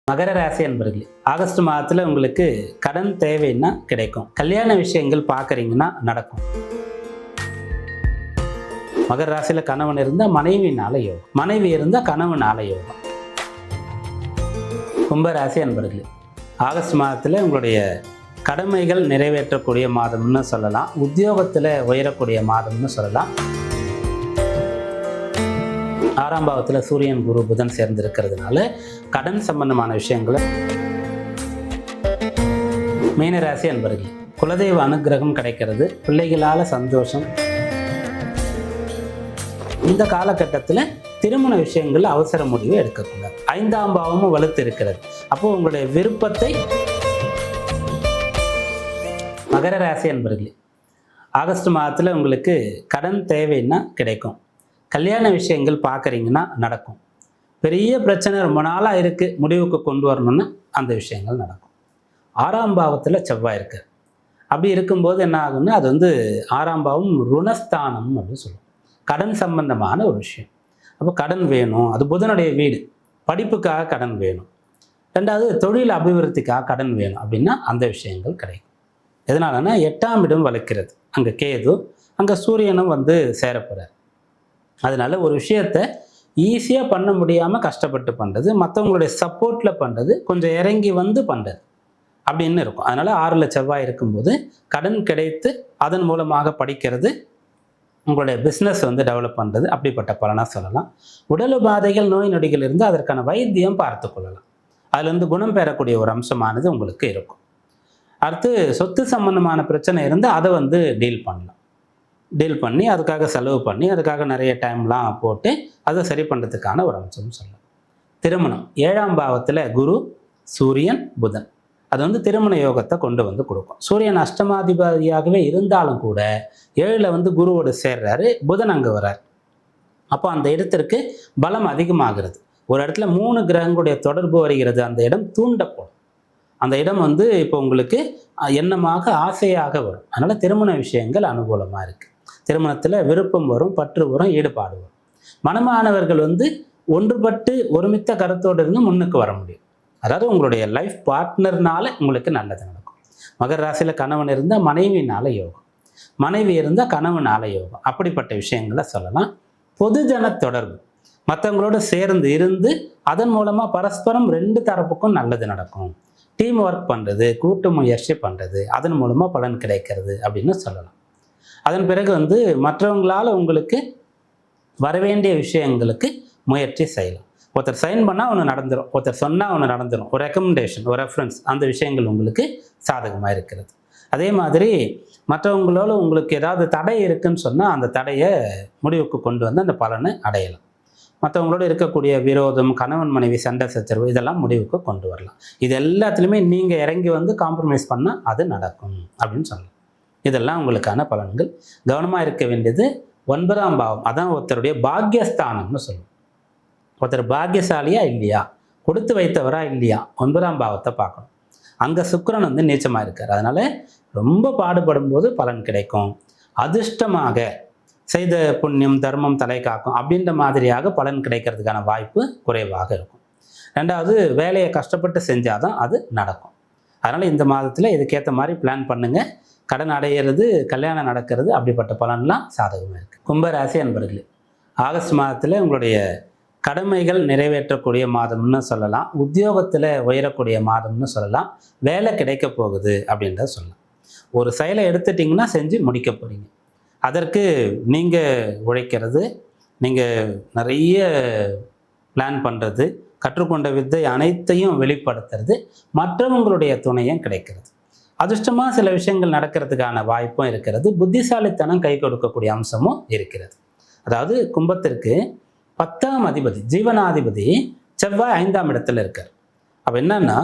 மகர ராசி அன்பர்களே, ஆகஸ்ட் மாதத்துல உங்களுக்கு கடன் தேவைன்னா கிடைக்கும். கல்யாண விஷயங்கள் பார்க்குறீங்கன்னா நடக்கும். மகர ராசியில கணவன் இருந்தா மனைவினால யோகம், மனைவி இருந்தா கணவனால யோகம். கும்பராசி அன்பர்களே, ஆகஸ்ட் மாதத்துல உங்களுடைய கடமைகள் நிறைவேற்றக்கூடிய மாதம்னு சொல்லலாம். உத்தியோகத்துல உயரக்கூடிய மாதம்னு சொல்லலாம். 6ஆம் பாவத்துல சூரியன் குரு புதன் சேர்ந்திருக்கிறதுனால கடன் சம்பந்தமான விஷயங்களை. மீனராசி அன்பர்களே, குலதெய்வ அனுகிரகம் கிடைக்கிறது, பிள்ளைகளால சந்தோஷம். இந்த காலகட்டத்தில் திருமண விஷயங்கள் அவசர முடிவு எடுக்கக்கூடாது. 5ஆம் பாவமும் வலுத்து இருக்கிறது. அப்போ உங்களுடைய விருப்பத்தை. மகர ராசி அன்பர்களே, ஆகஸ்ட் மாதத்துல உங்களுக்கு கடன் தேவைன்னா கிடைக்கும். கல்யாண விஷயங்கள் பார்க்குறீங்கன்னா நடக்கும். பெரிய பிரச்சனை ரொம்ப நாளாக இருக்குது, முடிவுக்கு கொண்டு வரணும்னு அந்த விஷயங்கள் நடக்கும். 6ஆம் பாவத்தில் செவ்வாய் இருக்கு. அப்படி இருக்கும்போது என்ன ஆகும்னா, அது 6ஆம் பாவம் ருணஸ்தானம் அப்படின்னு சொல்லுவோம். கடன் சம்பந்தமான ஒரு விஷயம். அப்போ கடன் வேணும், அது புதனுடைய வீடு. படிப்புக்காக கடன் வேணும், ரெண்டாவது தொழில் அபிவிருத்திக்காக கடன் வேணும் அப்படின்னா அந்த விஷயங்கள் கிடைக்கும். எதனாலன்னா 8ஆம் இடம் வளர்க்கிறது, அங்கே கேது, அங்கே சூரியனும் சேரப்போகிறார். அதனால ஒரு விஷயத்த ஈஸியாக பண்ண முடியாமல் கஷ்டப்பட்டு பண்ணுறது, மற்றவங்களுடைய சப்போர்ட்டில் பண்ணுறது, கொஞ்சம் இறங்கி பண்ணுறது அப்படின்னு இருக்கும். அதனால் 6ல் செவ்வாய் இருக்கும்போது கடன் கிடைத்து அதன் மூலமாக படிக்கிறது, உங்களுடைய பிஸ்னஸ் டெவலப் பண்ணுறது, அப்படிப்பட்ட பலனாக சொல்லலாம். உடல் உபாதைகள் நோய் நொடிகள் இருந்து அதற்கான வைத்தியம் பார்த்து கொள்ளலாம். அதுலேருந்து குணம் பெறக்கூடிய ஒரு அம்சமானது உங்களுக்கு இருக்கும். அடுத்து சொத்து சம்பந்தமான பிரச்சனை இருந்து அதை டீல் பண்ணி அதுக்காக செலவு பண்ணி அதுக்காக நிறைய டைம்லாம் போட்டு அதை சரி பண்ணுறதுக்கான ஒரு அம்சம் சொல்லலாம். திருமணம் 7ஆம் பாவத்தில் குரு சூரியன் புதன், அது திருமண யோகத்தை கொண்டு கொடுக்கும். சூரியன் அஷ்டமாதிபதியாகவே இருந்தாலும் கூட 7ல் குருவோடு சேர்றாரு, புதன் அங்கே வர்றார். அப்போ அந்த இடத்திற்கு பலம் அதிகமாகிறது. ஒரு இடத்துல 3 கிரகங்களுடைய தொடர்பு வருகிறது, அந்த இடம் தூண்டப்படும். அந்த இடம் இப்போ உங்களுக்கு எண்ணமாக ஆசையாக வரும். அதனால் திருமண விஷயங்கள் அனுகூலமாக இருக்குது. திருமணத்தில் விருப்பம் வரும், பற்று வரும், ஈடுபாடு வரும். மனமானவர்கள் ஒன்றுபட்டு ஒருமித்த கருத்தோடு இருந்து முன்னுக்கு வர முடியும். அதாவது உங்களுடைய லைஃப் பார்ட்னர்னால உங்களுக்கு நல்லது நடக்கும். மகர ராசியில் கணவன் இருந்தால் மனைவினால யோகம், மனைவி இருந்தால் கணவனால யோகம், அப்படிப்பட்ட விஷயங்களை சொல்லலாம். பொதுஜன தொடர்பு, மற்றவங்களோட சேர்ந்து இருந்து அதன் மூலமாக பரஸ்பரம் 2 தரப்புக்கும் நல்லது நடக்கும். டீம் ஒர்க் பண்ணுறது, கூட்டு முயற்சி பண்ணுறது, அதன் மூலமாக பலன் கிடைக்கிறது அப்படின்னு சொல்லலாம். அதன் பிறகு மற்றவங்களால் உங்களுக்கு வரவேண்டிய விஷயங்களுக்கு முயற்சி செய்யலாம். ஒருத்தர் சைன் பண்ணால் ஒன்று நடந்துடும், ஒருத்தர் சொன்னால் ஒன்று நடந்துடும், ஒரு ரெக்கமெண்டேஷன், ஒரு ரெஃபரன்ஸ், அந்த விஷயங்கள் உங்களுக்கு சாதகமாக இருக்கிறது. அதே மாதிரி மற்றவங்களோட உங்களுக்கு ஏதாவது தடை இருக்குன்னு சொன்னால் அந்த தடையை முடிவுக்கு கொண்டு அந்த பலனை அடையலாம். மற்றவங்களோட இருக்கக்கூடிய விரோதம், கணவன் மனைவி சண்டை சச்சரவு, இதெல்லாம் முடிவுக்கு கொண்டு வரலாம். இது எல்லாத்துலேயுமே நீங்கள் இறங்கி காம்ப்ரமைஸ் பண்ணால் அது நடக்கும் அப்படின்னு சொல்லலாம். இதெல்லாம் உங்களுக்கான பலன்கள். கவனமாக இருக்க வேண்டியது 9ஆம் பாவம், அதான் ஒருத்தருடைய பாக்யஸ்தானம்னு சொல்லுவோம். ஒருத்தர் பாக்யசாலியா இல்லையா, கொடுத்து வைத்தவரா இல்லையா, 9ஆம் பாவத்தை பார்க்கணும். அங்கே சுக்கிரன் நீச்சமாக இருக்கார். அதனால ரொம்ப பாடுபடும் போது பலன் கிடைக்கும். அதிர்ஷ்டமாக செய்த புண்ணியம் தர்மம் தலை காக்கும் அப்படின்ற மாதிரியாக பலன் கிடைக்கிறதுக்கான வாய்ப்பு குறைவாக இருக்கும். ரெண்டாவது, வேலையை கஷ்டப்பட்டு செஞ்சாதான் அது நடக்கும். அதனால் இந்த மாதத்தில் இதுக்கேற்ற மாதிரி பிளான் பண்ணுங்கள். கடன் அடையிறது, கல்யாணம் நடக்கிறது, அப்படிப்பட்ட பலன்லாம் சாதகமாக இருக்குது. கும்பராசி அன்பர்களே, ஆகஸ்ட் மாதத்தில் உங்களுடைய கடமைகள் நிறைவேற்றக்கூடிய மாதம்னு சொல்லலாம். உத்தியோகத்தில் உயரக்கூடிய மாதம்னு சொல்லலாம். வேலை கிடைக்க போகுது அப்படின்றத சொல்லலாம். ஒரு செயலை எடுத்துட்டிங்கன்னா செஞ்சு முடிக்க போகிறீங்க. அதற்கு நீங்கள் உழைக்கிறது, நீங்கள் நிறைய பிளான் பண்ணுறது, கற்றுக்கொண்ட வித்தை அனைத்தையும் வெளிப்படுத்துறது, மற்றவங்களுடைய துணையும் கிடைக்கிறது. அதிர்ஷ்டமாக சில விஷயங்கள் நடக்கிறதுக்கான வாய்ப்பும் இருக்கிறது. புத்திசாலித்தனம் கை கொடுக்கக்கூடிய அம்சமும் இருக்கிறது. அதாவது கும்பத்திற்கு 10ஆம் அதிபதி, ஜீவனாதிபதி செவ்வாய் 5ஆம் இடத்துல இருக்கார். அப்போ என்னன்னா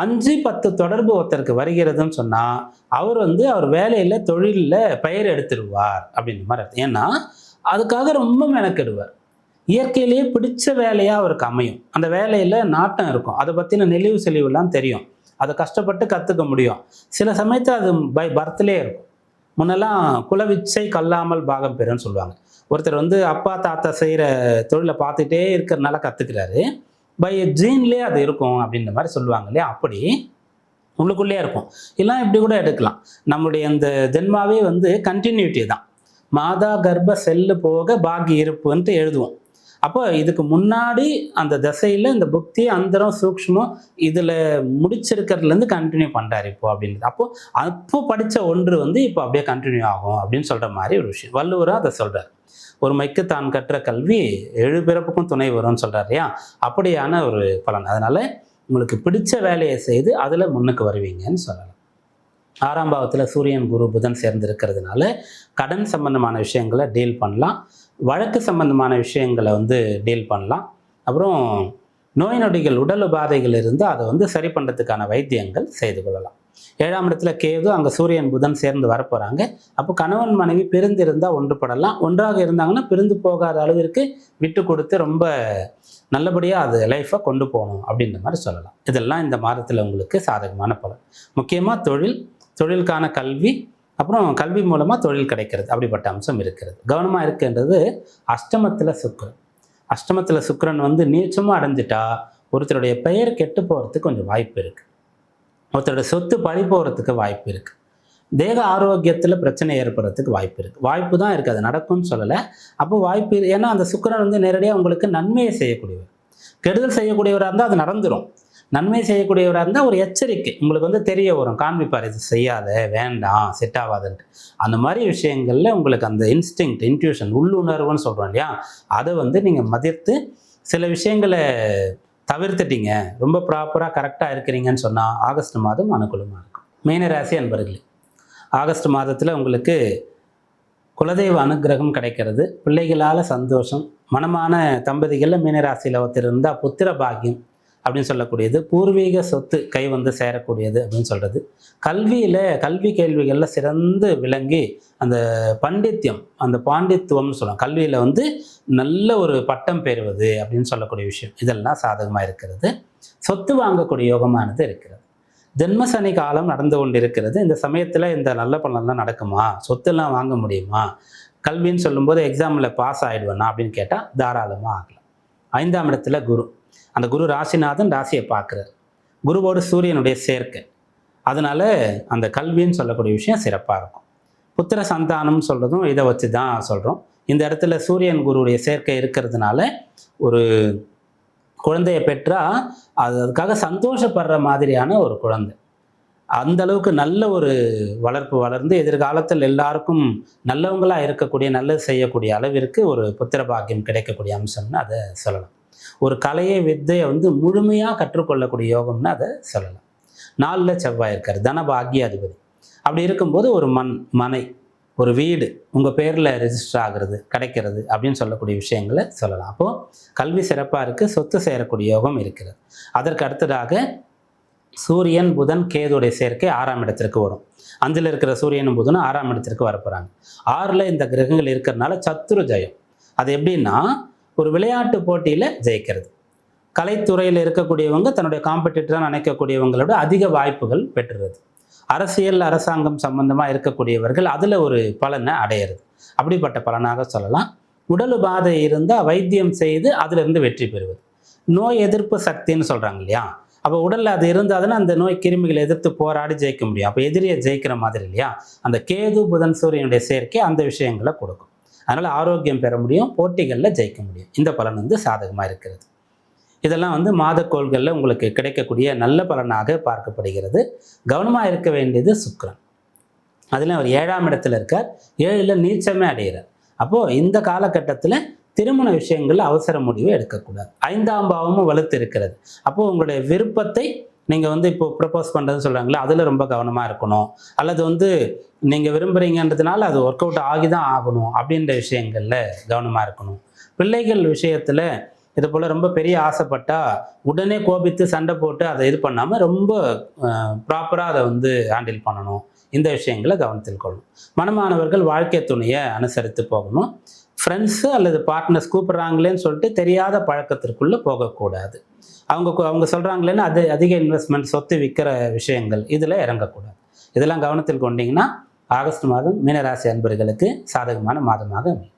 5, 10 தொடர்பு ஒருத்தருக்கு வருகிறதுன்னு சொன்னால் அவர் அவர் வேலையில் தொழிலில் பெயர் எடுத்துடுவார் அப்படின்ற மாதிரி அர்த்தம். ஏன்னா அதுக்காக ரொம்ப மெனக்கெடுவார். இயற்கையிலேயே பிடிச்ச வேலையாக அவருக்கு அமையும். அந்த வேலையில் நாட்டம் இருக்கும், அதை பற்றின நெளிவு செலிவுலாம் தெரியும், அதை கஷ்டப்பட்டு கற்றுக்க முடியும். சில சமயத்தில் அது பை பர்த்லேயே இருக்கும். முன்னெல்லாம் குலவிச்சை கல்லாமல் பாகம் பெறுன்னு சொல்லுவாங்க. ஒருத்தர் அப்பா தாத்தா செய்கிற தொழிலை பார்த்துட்டே இருக்கிறதுனால கற்றுக்கிறாரு. பை ஜீன்லேயே அது இருக்கும் அப்படின்ற மாதிரி சொல்லுவாங்க இல்லையா, அப்படி உள்ளுக்குள்ளேயே இருக்கும். இல்லை இப்படி கூட எடுக்கலாம், நம்மளுடைய அந்த ஜென்மாவே வந்து கண்டினியூட்டி தான். மாதா கர்ப்ப செல்லு போக பாக்கி இருப்புன்ட்டு எழுதுவோம். அப்போ இதுக்கு முன்னாடி அந்த தசையில் இந்த புக்தி அந்தரம் சூக்ஷ்மம் இதில் முடிச்சிருக்கிறதுலேருந்து கண்டினியூ பண்ணுறாரு இப்போ அப்படின்றது. அப்போ படித்த ஒன்று வந்து இப்போ அப்படியே கண்டினியூ ஆகும் அப்படின்னு சொல்கிற மாதிரி ஒரு விஷயம் வள்ளுவராக அதை சொல்கிறார். ஒரு மைக்கு தான் கற்ற கல்வி 7 பிறப்புக்கும் துணை வரும்னு சொல்கிறார் இல்லையா, அப்படியான ஒரு பலன். அதனால் உங்களுக்கு பிடிச்ச வேலையை செய்து அதில் முன்னுக்கு வருவீங்கன்னு சொல்லலாம். 6ஆம் பாவத்தில் சூரியன் குரு புதன் சேர்ந்திருக்கிறதுனால கடன் சம்பந்தமான விஷயங்களை டீல் பண்ணலாம், வழக்கு சம்பந்தமான விஷயங்களை வந்து டீல் பண்ணலாம். அப்புறம் நோய் நொடிகள் உடல் உபாதைகள் இருந்து அதை வந்து சரி பண்ணுறதுக்கான வைத்தியங்கள் செய்து கொள்ளலாம். 7ஆம் இடத்துல கேது, அங்கே சூரியன் புதன் சேர்ந்து வரப்போகிறாங்க. அப்போ கணவன் மனைவி பிரிந்து இருந்தால் ஒன்றுபடலாம், ஒன்றாக இருந்தாங்கன்னா பிரிந்து போகாத அளவிற்கு விட்டு கொடுத்து ரொம்ப நல்லபடியாக அது லைஃப்பை கொண்டு போகணும் அப்படின்ற மாதிரி சொல்லலாம். இதெல்லாம் இந்த மாதத்தில் உங்களுக்கு சாதகமான பலன். முக்கியமாக தொழிலுக்கான கல்வி, அப்புறம் கல்வி மூலமாக தொழில் கிடைக்கிறது, அப்படிப்பட்ட அம்சம் இருக்கிறது. கவனமாக இருக்குன்றது அஷ்டமத்தில் சுக்கிரன் வந்து நீச்சமாக அடைஞ்சிட்டா ஒருத்தருடைய பெயர் கெட்டு போகிறதுக்கு கொஞ்சம் வாய்ப்பு இருக்குது, ஒருத்தருடைய சொத்து பறி போகிறதுக்கு வாய்ப்பு இருக்குது, தேக ஆரோக்கியத்தில் பிரச்சனை ஏற்படுறதுக்கு வாய்ப்பு இருக்குது. வாய்ப்பு தான் இருக்குது, அது நடக்கும்னு சொல்லலை. அப்போ வாய்ப்பு, ஏன்னா அந்த சுக்கிரன் வந்து நேரடியாக உங்களுக்கு நன்மையை செய்யக்கூடியவர். கெடுதல் செய்யக்கூடியவராக இருந்தால் அது நடந்துடும், நன்மை செய்யக்கூடியவராக இருந்தால் ஒரு எச்சரிக்கை உங்களுக்கு வந்து தெரிய வரும், காண்பிப்பார் இது செய்யாத, வேண்டாம், செட் ஆகாதுன்ட்டு. அந்த மாதிரி விஷயங்களில் உங்களுக்கு அந்த இன்ட்யூஷன் உள்ளுணர்வுன்னு சொல்கிறோம் இல்லையா, அதை வந்து நீங்கள் மதித்து சில விஷயங்களை தவிர்த்துட்டீங்க, ரொம்ப ப்ராப்பராக கரெக்டாக இருக்கிறீங்கன்னு சொன்னால் ஆகஸ்ட் மாதம் அனுகூலமாக இருக்கும். மீனராசி அன்பர்களே, ஆகஸ்ட் மாதத்தில் உங்களுக்கு குலதெய்வ அனுகிரகம் கிடைக்கிறது, பிள்ளைகளால் சந்தோஷம், மனமான தம்பதிகளில் மீனராசியில் ஒருத்தர் இருந்தால் புத்திர பாக்கியம் அப்படின்னு சொல்லக்கூடியது, பூர்வீக சொத்து கை வந்து சேரக்கூடியது அப்படின்னு சொல்கிறது. கல்வி கேள்விகளில் சிறந்து விளங்கி அந்த பண்டித்தியம், அந்த பாண்டித்துவம்னு சொல்லலாம், கல்வியில் வந்து நல்ல ஒரு பட்டம் பெறுவது அப்படின்னு சொல்லக்கூடிய விஷயம், இதெல்லாம் சாதகமாக இருக்கிறது. சொத்து வாங்கக்கூடிய யோகமானது இருக்கிறது. ஜென்மசனி காலம் நடந்து கொண்டு இருக்கிறது. இந்த சமயத்தில் இந்த நல்ல பலன்லாம் நடக்குமா, சொத்துலாம் வாங்க முடியுமா, கல்வின்னு சொல்லும்போது எக்ஸாமில் பாஸ் ஆகிடுவேனா அப்படின்னு கேட்டால் தாராளமாக ஆகலாம். 5ஆம் இடத்துல குரு, அந்த குரு ராசிநாதன் ராசியை பார்க்குறார், குருவோடு சூரியனுடைய சேர்க்கை, அதனால அந்த கல்வின்னு சொல்லக்கூடிய விஷயம் சிறப்பாக இருக்கும். புத்திர சந்தானம்னு சொல்கிறதும் இதை வச்சு தான் சொல்கிறோம். இந்த இடத்துல சூரியன் குருவுடைய சேர்க்கை இருக்கிறதுனால ஒரு குழந்தையை பெற்றால் அதுக்காக சந்தோஷப்படுற மாதிரியான ஒரு குழந்தை, அந்த அளவுக்கு நல்ல ஒரு வளர்ப்பு வளர்ந்து எதிர்காலத்தில் எல்லாருக்கும் நல்லவங்களாக இருக்கக்கூடிய, நல்லது செய்யக்கூடிய அளவிற்கு ஒரு புத்திர பாக்கியம் கிடைக்கக்கூடிய அம்சம்னு அதை சொல்லலாம். ஒரு கலையை வித்தையை வந்து முழுமையாக கற்றுக்கொள்ளக்கூடிய யோகம்னு அதை சொல்லலாம். 4ல் செவ்வாய் இருக்கார், தனபாகிய அதிபதி. அப்படி இருக்கும்போது ஒரு மனை, ஒரு வீடு உங்கள் பேரில் ரெஜிஸ்டர் ஆகிறது, கிடைக்கிறது அப்படின்னு சொல்லக்கூடிய விஷயங்களை சொல்லலாம். அப்போது கல்வி சிறப்பாக இருக்குது, சொத்து சேரக்கூடிய யோகம் இருக்கிறது. அதற்கு அடுத்ததாக சூரியன் புதன் கேதுடைய சேர்க்கை 6ஆம் இடத்திற்கு வரும். 5ல் இருக்கிற சூரியனும் புதனும் 6ஆம் இடத்திற்கு வரப்போகிறாங்க. 6ல் இந்த கிரகங்கள் இருக்கிறதுனால சத்துரு ஜெயம். அது எப்படின்னா, ஒரு விளையாட்டு போட்டியில் ஜெயிக்கிறது, கலைத்துறையில் இருக்கக்கூடியவங்க தன்னுடைய காம்படிட்டராக நினைக்கக்கூடியவங்களோட அதிக வாய்ப்புகள் பெற்றுறது, அரசியல் அரசாங்கம் சம்பந்தமாக இருக்கக்கூடியவர்கள் அதில் ஒரு பலனை அடையிறது, அப்படிப்பட்ட பலனாக சொல்லலாம். உடல் உபாதை இருந்தால் வைத்தியம் செய்து அதிலிருந்து வெற்றி பெறுவது, நோய் எதிர்ப்பு சக்தின்னு சொல்கிறாங்க இல்லையா, அப்போ உடலில் அது இருந்தாதுன்னா அந்த நோய் கிருமிகளை எதிர்த்து போராடி ஜெயிக்க முடியும். அப்போ எதிரியை ஜெயிக்கிற மாதிரி இல்லையா, அந்த கேது புதன் சூரியனுடைய சேர்க்கை அந்த விஷயங்களை கொடுக்கும். அதனால் ஆரோக்கியம் பெற முடியும், போட்டிகளில் ஜெயிக்க முடியும். இந்த பலன் வந்து சாதகமாக இருக்கிறது. இதெல்லாம் வந்து மாதக்கோள்களில் உங்களுக்கு கிடைக்கக்கூடிய நல்ல பலனாக பார்க்கப்படுகிறது. கவனமாக இருக்க வேண்டியது சுக்கிரன், அதில் அவர் 7ஆம் இடத்துல இருக்கார், 7ல் நீச்சமே அடைகிறார். அப்போது இந்த காலகட்டத்தில் திருமண விஷயங்களில் அவசர முடிவு எடுக்கக்கூடாது. 5ஆம் பாவமும் வலுத்து இருக்கிறது. அப்போது உங்களுடைய விருப்பத்தை நீங்கள் வந்து இப்போ ப்ரப்போஸ் பண்ணுறதுன்னு சொல்கிறாங்களே, அதில் ரொம்ப கவனமாக இருக்கணும். அல்லது வந்து நீங்கள் விரும்புகிறீங்கன்றதுனால அது ஒர்க் அவுட் ஆகி தான் ஆகணும் அப்படின்ற விஷயங்களில் கவனமாக இருக்கணும். பிள்ளைகள் விஷயத்தில் இது போல் ரொம்ப பெரிய ஆசைப்பட்டால் உடனே கோபித்து சண்டை போட்டு அதை இது பண்ணாமல் ரொம்ப ப்ராப்பராக அதை வந்து ஹேண்டில் பண்ணணும். இந்த விஷயங்களை கவனத்தில் கொள்ளணும். மனமானவர்கள் வாழ்க்கை துணையை அனுசரித்து போகணும். ஃப்ரெண்ட்ஸு அல்லது பார்ட்னர்ஸ் கூப்பிட்றாங்களேன்னு சொல்லிட்டு தெரியாத பழக்கத்திற்குள்ளே போகக்கூடாது. அவங்க சொல்கிறாங்களேன்னு அது அதிக இன்வெஸ்ட்மெண்ட், சொத்து விற்கிற விஷயங்கள் இதில் இறங்கக்கூடாது. இதெல்லாம் கவனத்தில் கொண்டீங்கன்னா ஆகஸ்ட் மாதம் மீனராசி அன்பர்களுக்கு சாதகமான மாதமாக அமையும்.